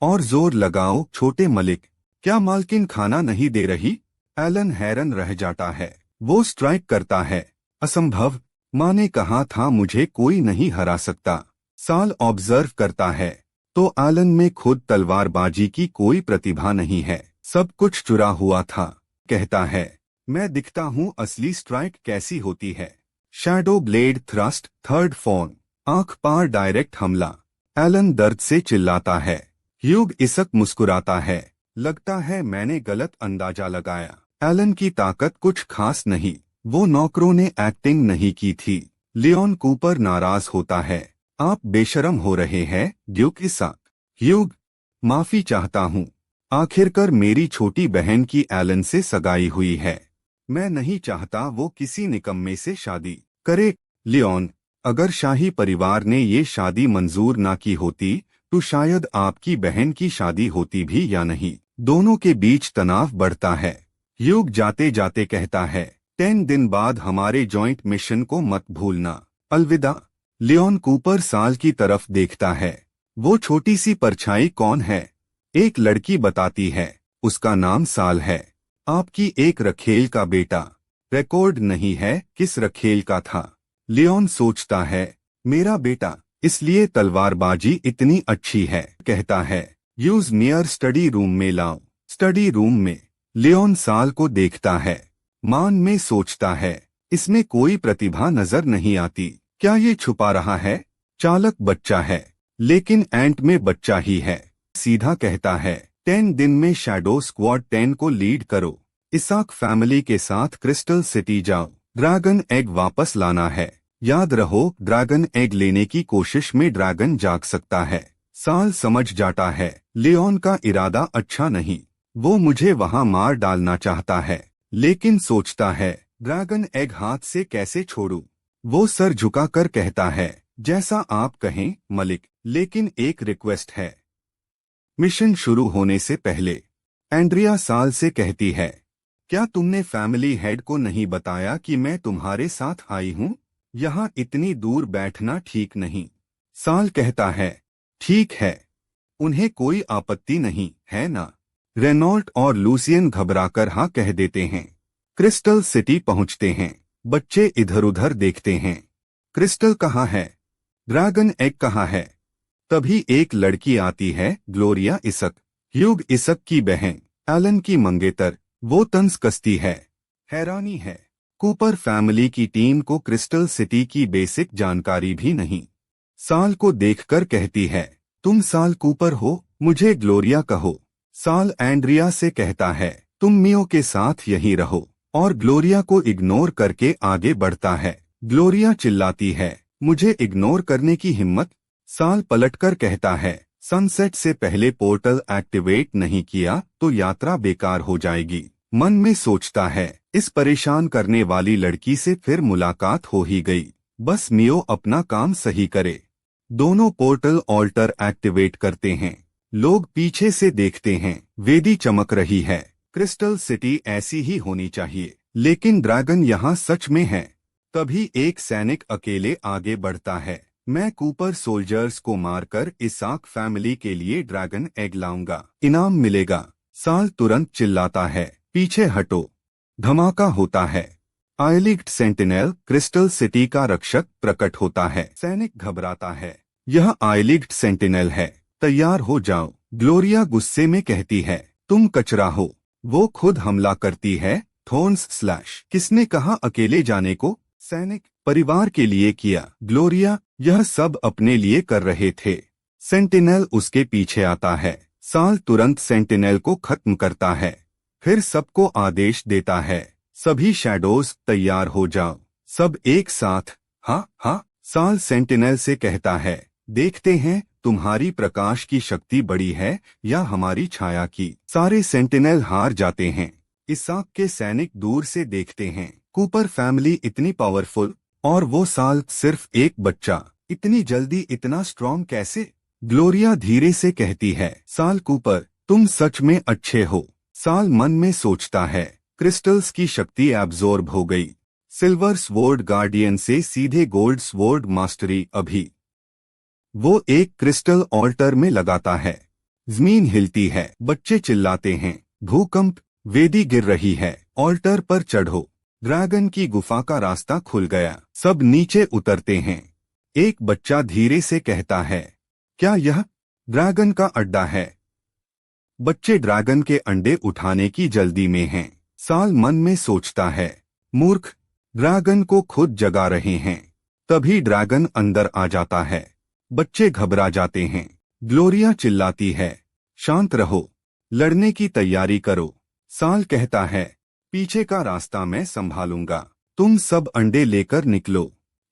और जोर लगाओ छोटे मलिक, क्या मालकिन खाना नहीं दे रही? एलन हैरान रह जाता है। वो स्ट्राइक करता है। असंभव, माँ ने कहा था मुझे कोई नहीं हरा सकता। साल ऑब्जर्व करता है तो एलन में खुद तलवारबाजी की कोई प्रतिभा नहीं है, सब कुछ चुरा हुआ था। कहता है, मैं दिखता हूँ असली स्ट्राइक कैसी होती है। Shadow blade thrust, third phone, आंख पार डायरेक्ट हमला। एलन दर्द से चिल्लाता है। ह्यूग इसक मुस्कुराता है। लगता है मैंने गलत अंदाजा लगाया। एलन की ताकत कुछ खास नहीं। वो नौकरों ने एक्टिंग नहीं की थी। लियोन कूपर नाराज होता है। आप बेशरम हो रहे हैं, ड्यूक इसक। ह्यूग, माफी चाहता हूँ। आखिरकार मेरी छोटी बहन की एलन से सगाई हुई है। मैं नहीं चाहता वो किसी निकम्मे से शादी करे। लियोन, अगर शाही परिवार ने ये शादी मंजूर ना की होती तो शायद आपकी बहन की शादी होती भी या नहीं। दोनों के बीच तनाव बढ़ता है। ह्यूग जाते जाते कहता है, 10 दिन बाद हमारे जॉइंट मिशन को मत भूलना। अलविदा। लियोन कूपर साल की तरफ देखता है। वो छोटी सी परछाई कौन है? एक लड़की बताती है, उसका नाम साल है। आपकी एक रखेल का बेटा। रिकॉर्ड नहीं है किस रखेल का था। लियोन सोचता है, मेरा बेटा, इसलिए तलवारबाजी इतनी अच्छी है। कहता है, यूज नियर स्टडी रूम में लाओ। स्टडी रूम में लियोन साल को देखता है। मान में सोचता है, इसमें कोई प्रतिभा नजर नहीं आती। क्या ये छुपा रहा है? चालक बच्चा है, लेकिन एंट में बच्चा ही है। सीधा कहता है, 10 दिन में शैडो स्क्वाड 10 को लीड करो। इसाक फैमिली के साथ क्रिस्टल सिटी जाओ। ड्रैगन एग वापस लाना है। याद रहो, ड्रैगन एग लेने की कोशिश में ड्रैगन जाग सकता है। साल समझ जाता है, लियोन का इरादा अच्छा नहीं। वो मुझे वहां मार डालना चाहता है, लेकिन सोचता है, ड्रैगन एग हाथ से कैसे छोड़ूं? वो सर झुकाकर कहता है, जैसा आप कहें मलिक, लेकिन एक रिक्वेस्ट है। मिशन शुरू होने से पहले एंड्रिया साल से कहती है, क्या तुमने फैमिली हेड को नहीं बताया कि मैं तुम्हारे साथ आई हूँ? यहाँ इतनी दूर बैठना ठीक नहीं। साल कहता है, ठीक है। उन्हें कोई आपत्ति नहीं है ना? रेनॉल्ट और लूसियन घबराकर हाँ कह देते हैं। क्रिस्टल सिटी पहुंचते हैं। बच्चे इधर उधर देखते हैं। क्रिस्टल कहाँ है? ड्रैगन एग कहाँ है? तभी एक लड़की आती है, ग्लोरिया इसक, ह्यूग इसक की बहन, एलन की मंगेतर। वो तंज कसती है। हैरानी है, कूपर फैमिली की टीम को क्रिस्टल सिटी की बेसिक जानकारी भी नहीं। साल को देखकर कहती है, तुम साल कूपर हो? मुझे ग्लोरिया कहो। साल एंड्रिया से कहता है, तुम मियो के साथ यहीं रहो, और ग्लोरिया को इग्नोर करके आगे बढ़ता है। ग्लोरिया चिल्लाती है, मुझे इग्नोर करने की हिम्मत? साल पलटकर कहता है, सनसेट से पहले पोर्टल एक्टिवेट नहीं किया तो यात्रा बेकार हो जाएगी। मन में सोचता है, इस परेशान करने वाली लड़की से फिर मुलाकात हो ही गई। बस मियो अपना काम सही करे। दोनों पोर्टल ऑल्टर एक्टिवेट करते हैं। लोग पीछे से देखते हैं, वेदी चमक रही है। क्रिस्टल सिटी ऐसी ही होनी चाहिए, लेकिन ड्रैगन यहाँ सच में है। तभी एक सैनिक अकेले आगे बढ़ता है। मैं कूपर सोल्जर्स को मारकर इसाक फैमिली के लिए ड्रैगन एग लाऊंगा, इनाम मिलेगा। साल तुरंत चिल्लाता है, पीछे हटो। धमाका होता है। आइलिग्ड सेंटिनेल, क्रिस्टल सिटी का रक्षक, प्रकट होता है। सैनिक घबराता है, यह आइलिग्ड सेंटिनेल है, तैयार हो जाओ। ग्लोरिया गुस्से में कहती है, तुम कचरा हो। वो खुद हमला करती है, थोर्न्स स्लैश। किसने कहा अकेले जाने को? सैनिक, परिवार के लिए किया। ग्लोरिया, यह सब अपने लिए कर रहे थे। सेंटिनेल उसके पीछे आता है। साल तुरंत सेंटिनेल को खत्म करता है, फिर सबको आदेश देता है, सभी शैडोज तैयार हो जाओ। सब एक साथ। हाँ हाँ। साल सेंटिनेल से कहता है, देखते हैं तुम्हारी प्रकाश की शक्ति बड़ी है या हमारी छाया की। सारे सेंटिनेल हार जाते हैं। इसाक के सैनिक दूर से देखते हैं, कूपर फैमिली इतनी पावरफुल, और वो साल सिर्फ एक बच्चा, इतनी जल्दी इतना स्ट्रॉन्ग कैसे? ग्लोरिया धीरे से कहती है, साल कूपर, तुम सच में अच्छे हो। साल मन में सोचता है, क्रिस्टल्स की शक्ति एब्जॉर्ब हो गई। सिल्वर स्वॉर्ड गार्डियन से सीधे गोल्ड स्वॉर्ड मास्टरी अभी। वो एक क्रिस्टल ऑल्टर में लगाता है। जमीन हिलती है, बच्चे चिल्लाते हैं, भूकंप, वेदी गिर रही है, ऑल्टर पर चढ़ो। ड्रैगन की गुफा का रास्ता खुल गया। सब नीचे उतरते हैं। एक बच्चा धीरे से कहता है, क्या यह ड्रैगन का अड्डा है? बच्चे ड्रैगन के अंडे उठाने की जल्दी में हैं। साल मन में सोचता है, मूर्ख, ड्रैगन को खुद जगा रहे हैं। तभी ड्रैगन अंदर आ जाता है। बच्चे घबरा जाते हैं। ग्लोरिया चिल्लाती है, शांत रहो, लड़ने की तैयारी करो। साल कहता है, पीछे का रास्ता मैं संभालूंगा, तुम सब अंडे लेकर निकलो।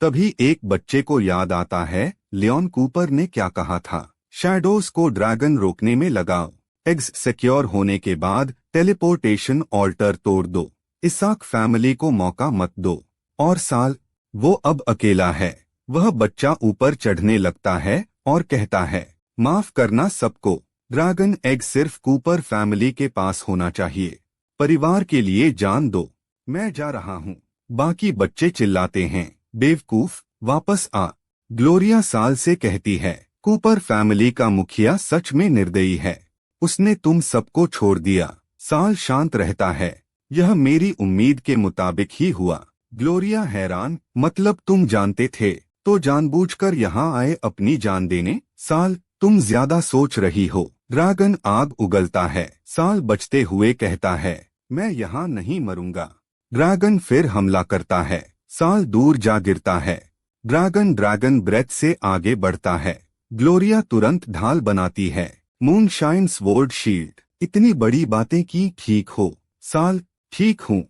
तभी एक बच्चे को याद आता है, लियोन कूपर ने क्या कहा था, शैडोज को ड्रैगन रोकने में लगाओ। एग्स सिक्योर होने के बाद टेलीपोर्टेशन ऑल्टर तोड़ दो। इसाक फैमिली को मौका मत दो। और साल, वो अब अकेला है। वह बच्चा ऊपर चढ़ने लगता है और कहता है, माफ करना सबको, ड्रैगन एग सिर्फ कूपर फैमिली के पास होना चाहिए। परिवार के लिए जान दो। मैं जा रहा हूँ। बाकी बच्चे चिल्लाते हैं, बेवकूफ, वापस आ। ग्लोरिया साल से कहती है, कूपर फैमिली का मुखिया सच में निर्दयी है, उसने तुम सबको छोड़ दिया। साल शांत रहता है, यह मेरी उम्मीद के मुताबिक ही हुआ। ग्लोरिया हैरान, मतलब तुम जानते थे तो जानबूझकर यहाँ आए अपनी जान देने? साल, तुम ज्यादा सोच रही हो। ड्रैगन आग उगलता है। साल बचते हुए कहता है, मैं यहाँ नहीं मरूंगा। ड्रैगन फिर हमला करता है। साल दूर जा गिरता है। ड्रैगन ब्रेथ से आगे बढ़ता है। ग्लोरिया तुरंत ढाल बनाती है, मूनशाइन स्वॉर्ड शील्ड। इतनी बड़ी बातें की, ठीक हो? साल, ठीक हूँ।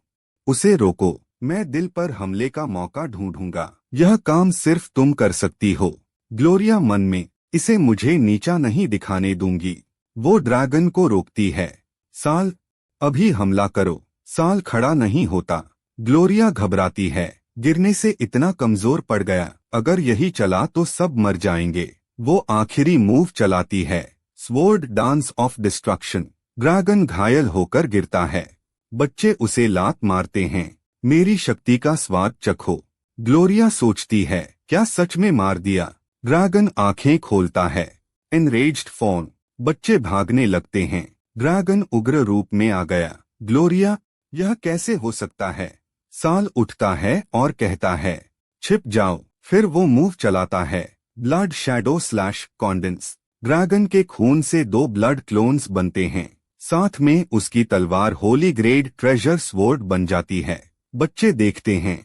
उसे रोको, मैं दिल पर हमले का मौका ढूंढूंगा। यह काम सिर्फ तुम कर सकती हो। ग्लोरिया मन में, इसे मुझे नीचा नहीं दिखाने दूंगी। वो ड्रैगन को रोकती है। साल, अभी हमला करो। साल खड़ा नहीं होता। ग्लोरिया घबराती है, गिरने से इतना कमजोर पड़ गया, अगर यही चला तो सब मर जाएंगे। वो आखिरी मूव चलाती है, sword dance of destruction. Dragon घायल होकर गिरता है। बच्चे उसे लात मारते हैं। मेरी शक्ति का स्वाद चखो। ग्लोरिया सोचती है, क्या सच में मार दिया? ड्रैगन आंखें खोलता है। Enraged form. बच्चे भागने लगते हैं। ड्रैगन उग्र रूप में आ गया। ग्लोरिया, यह कैसे हो सकता है? साल उठता है और कहता है, छिप जाओ। फिर वो मूव चलाता है। Blood shadow slash condense. Dragon के खून से 2 ब्लड क्लोन्स बनते हैं। साथ में उसकी तलवार होली ग्रेड ट्रेजर स्वॉर्ड बन जाती है। बच्चे देखते हैं।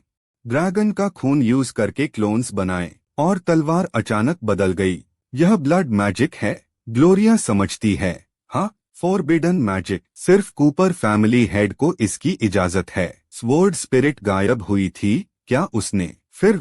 ड्रैगन का खून यूज करके क्लोन्स बनाए और तलवार अचानक बदल गई। यह ब्लड मैजिक है। ग्लोरिया समझती है, हाँ, फॉरबिडन मैजिक। सिर्फ कूपर फैमिली हेड को इसकी इजाजत है। स्वॉर्ड स्पिरिट गायब हुई थी क्या उसने? फिर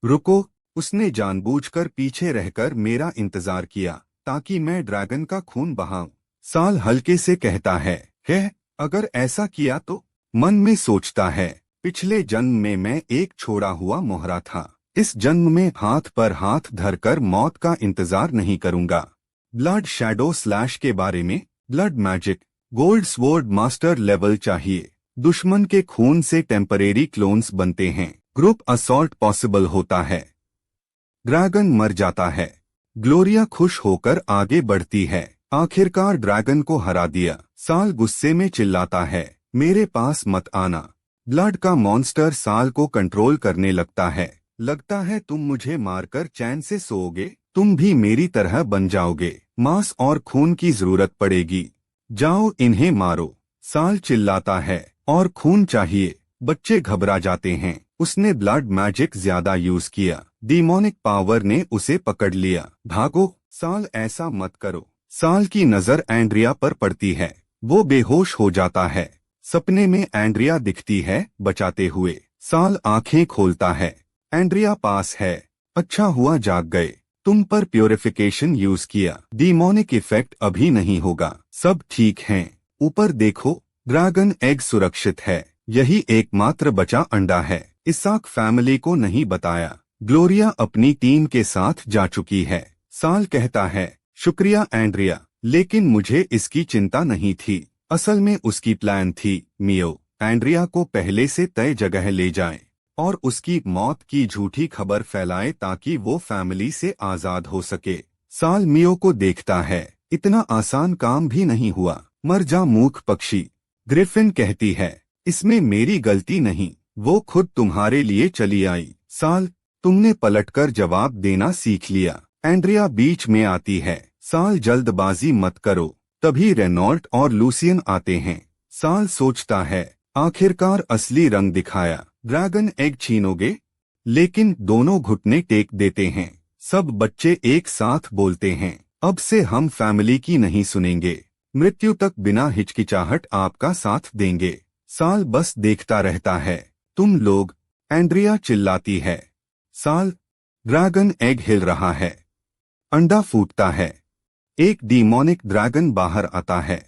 रुको, उसने जानबूझकर पीछे रहकर मेरा इंतजार किया ताकि मैं ड्रैगन का खून बहाऊं। साल हल्के से कहता है, अगर ऐसा किया तो? मन में सोचता है, पिछले जन्म में मैं एक छोड़ा हुआ मोहरा था। इस जन्म में हाथ पर हाथ धरकर मौत का इंतजार नहीं करूंगा। ब्लड शैडो स्लैश के बारे में। Blood magic, gold sword master level चाहिए। दुश्मन के खून से टेम्परेरी क्लोन्स बनते हैं। ग्रुप असॉल्ट पॉसिबल होता है। ड्रैगन मर जाता है। ग्लोरिया खुश होकर आगे बढ़ती है। आखिरकार ड्रैगन को हरा दिया। साल गुस्से में चिल्लाता है, मेरे पास मत आना। ब्लड का मॉन्स्टर साल को कंट्रोल करने लगता है। लगता है तुम मुझे मारकर चैन से सोओगे। तुम भी मेरी तरह बन जाओगे। मांस और खून की जरूरत पड़ेगी। जाओ इन्हें मारो। साल चिल्लाता है, और खून चाहिए। बच्चे घबरा जाते हैं। उसने ब्लड मैजिक ज्यादा यूज किया। डीमोनिक पावर ने उसे पकड़ लिया। भागो। साल ऐसा मत करो। साल की नजर एंड्रिया पर पड़ती है। वो बेहोश हो जाता है। सपने में एंड्रिया दिखती है बचाते हुए। साल आंखें खोलता है। एंड्रिया पास है। अच्छा हुआ जाग गए। तुम पर प्योरिफिकेशन यूज किया। डीमोनिक इफेक्ट अभी नहीं होगा। सब ठीक हैं। ऊपर देखो, ड्रैगन एग सुरक्षित है। यही एकमात्र बचा अंडा है। इसाक फैमिली को नहीं बताया। ग्लोरिया अपनी टीम के साथ जा चुकी है। साल कहता है, शुक्रिया एंड्रिया, लेकिन मुझे इसकी चिंता नहीं थी। असल में उसकी प्लान थी, मियो एंड्रिया को पहले से तय जगह ले जाए और उसकी मौत की झूठी खबर फैलाए ताकि वो फैमिली से आजाद हो सके। साल मियो को देखता है। इतना आसान काम भी नहीं हुआ। मर जा मूर्ख पक्षी। ग्रिफिन कहती है, इसमें मेरी गलती नहीं, वो खुद तुम्हारे लिए चली आई। साल, तुमने पलटकर जवाब देना सीख लिया। एंड्रिया बीच में आती है। साल जल्दबाजी मत करो। तभी रेनॉल्ट और लूसियन आते हैं। साल सोचता है, आखिरकार असली रंग दिखाया। ड्रैगन एग छीनोगे? लेकिन दोनों घुटने टेक देते हैं। सब बच्चे एक साथ बोलते हैं, अब से हम फैमिली की नहीं सुनेंगे। मृत्यु तक बिना हिचकिचाहट आपका साथ देंगे। साल बस देखता रहता है। तुम लोग, एंड्रिया चिल्लाती है। साल, ड्रैगन एग हिल रहा है। अंडा फूटता है। एक डीमोनिक ड्रैगन बाहर आता है।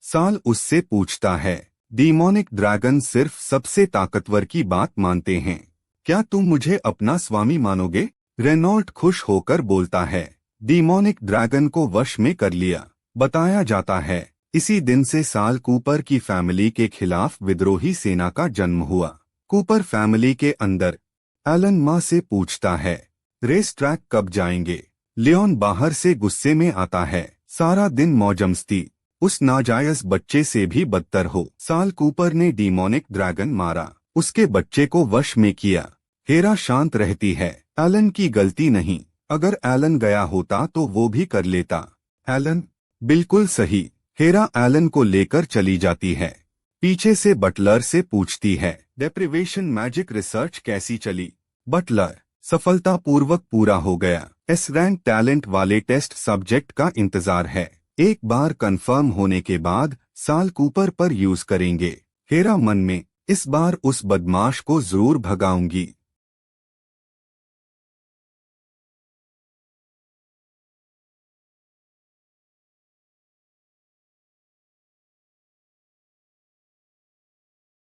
साल उससे पूछता है, डीमोनिक ड्रैगन सिर्फ सबसे ताकतवर की बात मानते हैं, क्या तुम मुझे अपना स्वामी मानोगे? रेनॉल्ट खुश होकर बोलता है, डीमोनिक ड्रैगन को वश में कर लिया। बताया जाता है, इसी दिन से साल कूपर की फैमिली के खिलाफ विद्रोही सेना का जन्म हुआ। कूपर फैमिली के अंदर एलन माँ से पूछता है, रेस ट्रैक कब जाएंगे? लियोन बाहर से गुस्से में आता है। सारा दिन मौजमस्ती। उस नाजायज बच्चे से भी बदतर हो। साल कूपर ने डीमोनिक ड्रैगन मारा, उसके बच्चे को वश में किया। हेरा शांत रहती है। एलन की गलती नहीं। अगर एलन गया होता तो वो भी कर लेता। एलन, बिल्कुल सही। हेरा एलन को लेकर चली जाती है। पीछे से बटलर से पूछती है, डेप्रिवेशन मैजिक रिसर्च कैसी चली? बटलर, सफलतापूर्वक पूरा हो गया। एस रैंक टैलेंट वाले टेस्ट सब्जेक्ट का इंतजार है। एक बार कंफर्म होने के बाद साल कूपर पर यूज करेंगे। हेरा मन में, इस बार उस बदमाश को जरूर भगाऊंगी।